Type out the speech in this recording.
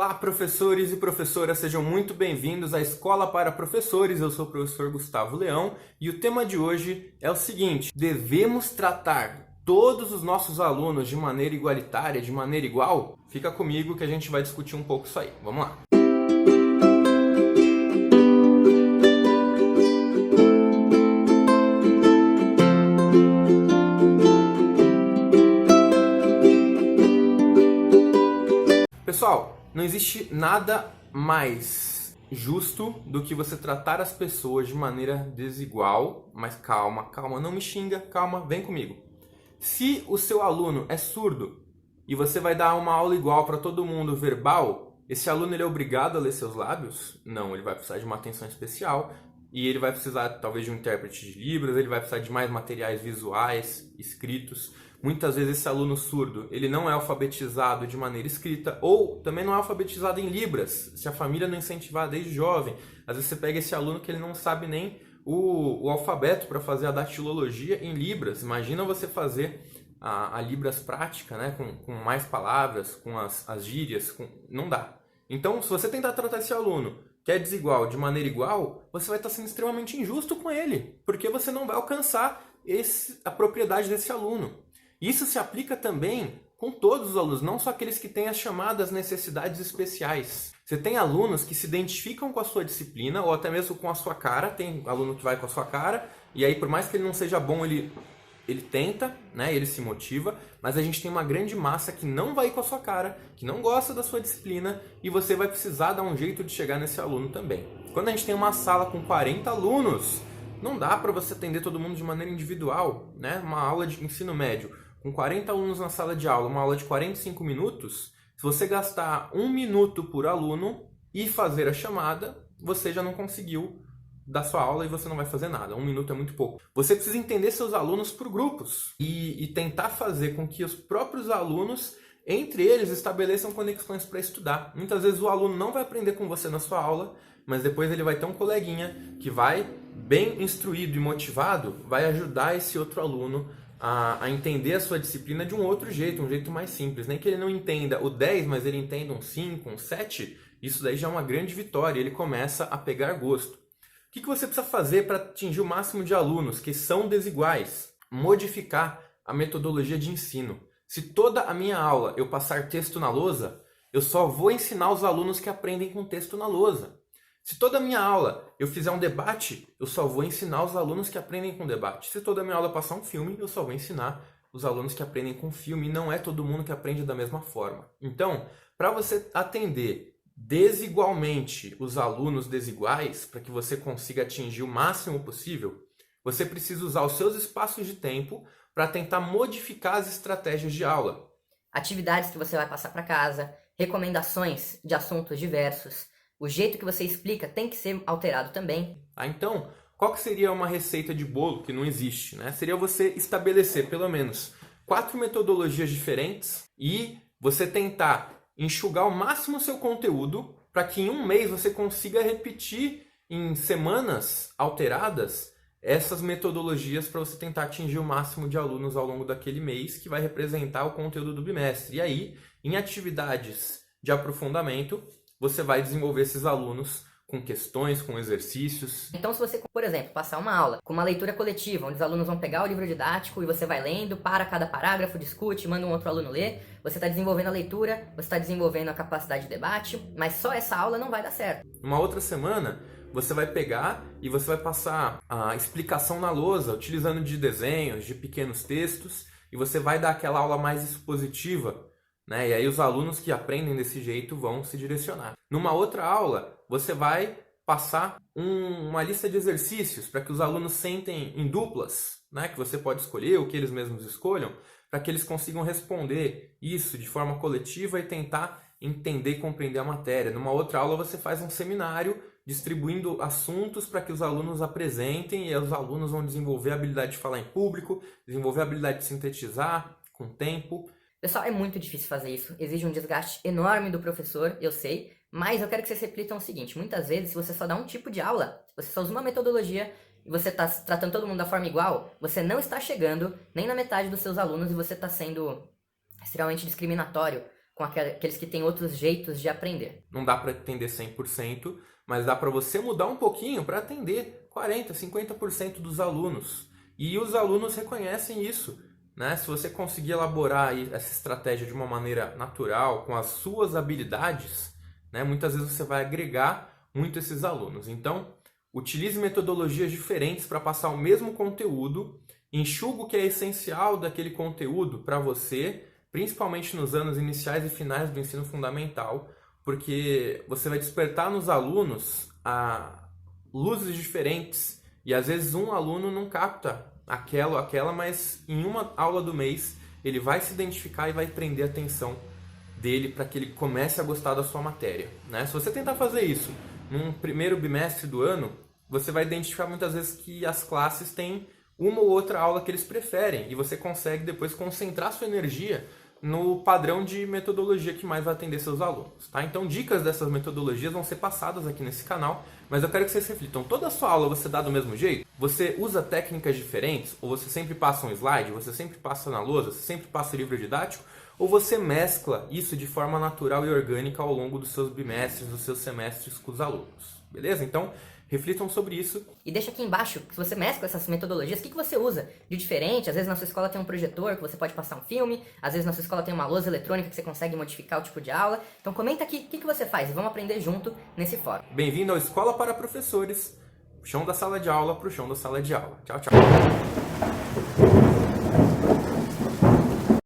Olá, professores e professoras, sejam muito bem-vindos à Escola para Professores. Eu sou o professor Gustavo Leão e o tema de hoje é o seguinte: devemos tratar todos os nossos alunos de maneira igualitária, de maneira igual? Fica comigo que a gente vai discutir um pouco isso aí. Vamos lá! Pessoal, não existe nada mais justo do que você tratar as pessoas de maneira desigual, mas calma, não me xinga, calma, vem comigo. Se o seu aluno é surdo e você vai dar uma aula igual para todo mundo verbal, esse aluno ele é obrigado a ler seus lábios? Não, ele vai precisar de uma atenção especial e ele vai precisar talvez de um intérprete de Libras, ele vai precisar de mais materiais visuais, escritos. Muitas vezes esse aluno surdo, ele não é alfabetizado de maneira escrita ou também não é alfabetizado em Libras, se a família não incentivar desde jovem. Às vezes você pega esse aluno que ele não sabe nem o alfabeto para fazer a datilologia em Libras. Imagina você fazer a Libras prática, né? com mais palavras, com as gírias, não dá. Então, se você tentar tratar esse aluno que é desigual de maneira igual, você vai estar sendo extremamente injusto com ele, porque você não vai alcançar a propriedade desse aluno. Isso se aplica também com todos os alunos, não só aqueles que têm as chamadas necessidades especiais. Você tem alunos que se identificam com a sua disciplina ou até mesmo com a sua cara. Tem aluno que vai com a sua cara e aí por mais que ele não seja bom, ele tenta, né? Ele se motiva, mas a gente tem uma grande massa que não vai com a sua cara, que não gosta da sua disciplina e você vai precisar dar um jeito de chegar nesse aluno também. Quando a gente tem uma sala com 40 alunos, não dá para você atender todo mundo de maneira individual, né? Uma aula de ensino médio com 40 alunos na sala de aula, uma aula de 45 minutos, se você gastar 1 minuto por aluno e fazer a chamada, você já não conseguiu dar sua aula e você não vai fazer nada. 1 minuto é muito pouco. Você precisa entender seus alunos por grupos e tentar fazer com que os próprios alunos, entre eles, estabeleçam conexões para estudar. Muitas vezes o aluno não vai aprender com você na sua aula, mas depois ele vai ter um coleguinha que vai, bem instruído e motivado, vai ajudar esse outro aluno a entender a sua disciplina de um outro jeito, um jeito mais simples. Nem que ele não entenda o 10, mas ele entenda um 5, um 7, isso daí já é uma grande vitória, ele começa a pegar gosto. O que você precisa fazer para atingir o máximo de alunos que são desiguais? Modificar a metodologia de ensino. Se toda a minha aula eu passar texto na lousa, eu só vou ensinar os alunos que aprendem com texto na lousa. Se toda a minha aula eu fizer um debate, eu só vou ensinar os alunos que aprendem com debate. Se toda a minha aula passar um filme, eu só vou ensinar os alunos que aprendem com filme. E não é todo mundo que aprende da mesma forma. Então, para você atender desigualmente os alunos desiguais, para que você consiga atingir o máximo possível, você precisa usar os seus espaços de tempo para tentar modificar as estratégias de aula. Atividades que você vai passar para casa, recomendações de assuntos diversos. O jeito que você explica tem que ser alterado também. Então, qual que seria uma receita de bolo que não existe, né? Seria você estabelecer pelo menos 4 metodologias diferentes e você tentar enxugar ao máximo o seu conteúdo para que em um mês você consiga repetir em semanas alteradas essas metodologias para você tentar atingir o máximo de alunos ao longo daquele mês, que vai representar o conteúdo do bimestre. E aí, em atividades de aprofundamento, você vai desenvolver esses alunos com questões, com exercícios. Então, se você, por exemplo, passar uma aula com uma leitura coletiva, onde os alunos vão pegar o livro didático e você vai lendo, para cada parágrafo, discute, manda um outro aluno ler, você está desenvolvendo a leitura, você está desenvolvendo a capacidade de debate, mas só essa aula não vai dar certo. Uma outra semana, você vai pegar e você vai passar a explicação na lousa, utilizando de desenhos, de pequenos textos, e você vai dar aquela aula mais expositiva, né? E aí os alunos que aprendem desse jeito vão se direcionar. Numa outra aula, você vai passar uma lista de exercícios para que os alunos sentem em duplas, né? Que você pode escolher, o que eles mesmos escolham, para que eles consigam responder isso de forma coletiva e tentar entender e compreender a matéria. Numa outra aula, você faz um seminário distribuindo assuntos para que os alunos apresentem e os alunos vão desenvolver a habilidade de falar em público, desenvolver a habilidade de sintetizar com tempo. Pessoal, é muito difícil fazer isso, exige um desgaste enorme do professor, eu sei, mas eu quero que vocês reflitam o seguinte: muitas vezes, se você só dá um tipo de aula, se você só usa uma metodologia e você está tratando todo mundo da forma igual, você não está chegando nem na metade dos seus alunos e você está sendo extremamente discriminatório com com aqueles que têm outros jeitos de aprender. Não dá para atender 100%, mas dá para você mudar um pouquinho para atender 40%, 50% dos alunos. E os alunos reconhecem isso, né? Se você conseguir elaborar essa estratégia de uma maneira natural, com as suas habilidades, né? Muitas vezes você vai agregar muito esses alunos. Então, utilize metodologias diferentes para passar o mesmo conteúdo, enxuga o que é essencial daquele conteúdo para você, principalmente nos anos iniciais e finais do ensino fundamental, porque você vai despertar nos alunos luzes diferentes e às vezes um aluno não capta aquela ou aquela, mas em uma aula do mês ele vai se identificar e vai prender a atenção dele para que ele comece a gostar da sua matéria, né? Se você tentar fazer isso num primeiro bimestre do ano, você vai identificar muitas vezes que as classes têm uma ou outra aula que eles preferem e você consegue depois concentrar sua energia no padrão de metodologia que mais vai atender seus alunos, tá? Então, dicas dessas metodologias vão ser passadas aqui nesse canal, mas eu quero que vocês reflitam. Toda a sua aula você dá do mesmo jeito? Você usa técnicas diferentes? Ou você sempre passa um slide? Você sempre passa na lousa? Você sempre passa livro didático? Ou você mescla isso de forma natural e orgânica ao longo dos seus bimestres, dos seus semestres com os alunos? Beleza? Então, reflitam sobre isso. E deixa aqui embaixo, se você mescla essas metodologias, o que você usa de diferente? Às vezes na sua escola tem um projetor que você pode passar um filme, às vezes na sua escola tem uma lousa eletrônica que você consegue modificar o tipo de aula. Então comenta aqui o que você faz e vamos aprender junto nesse fórum. Bem-vindo ao Escola para Professores, chão da sala de aula para o chão da sala de aula. Tchau, tchau.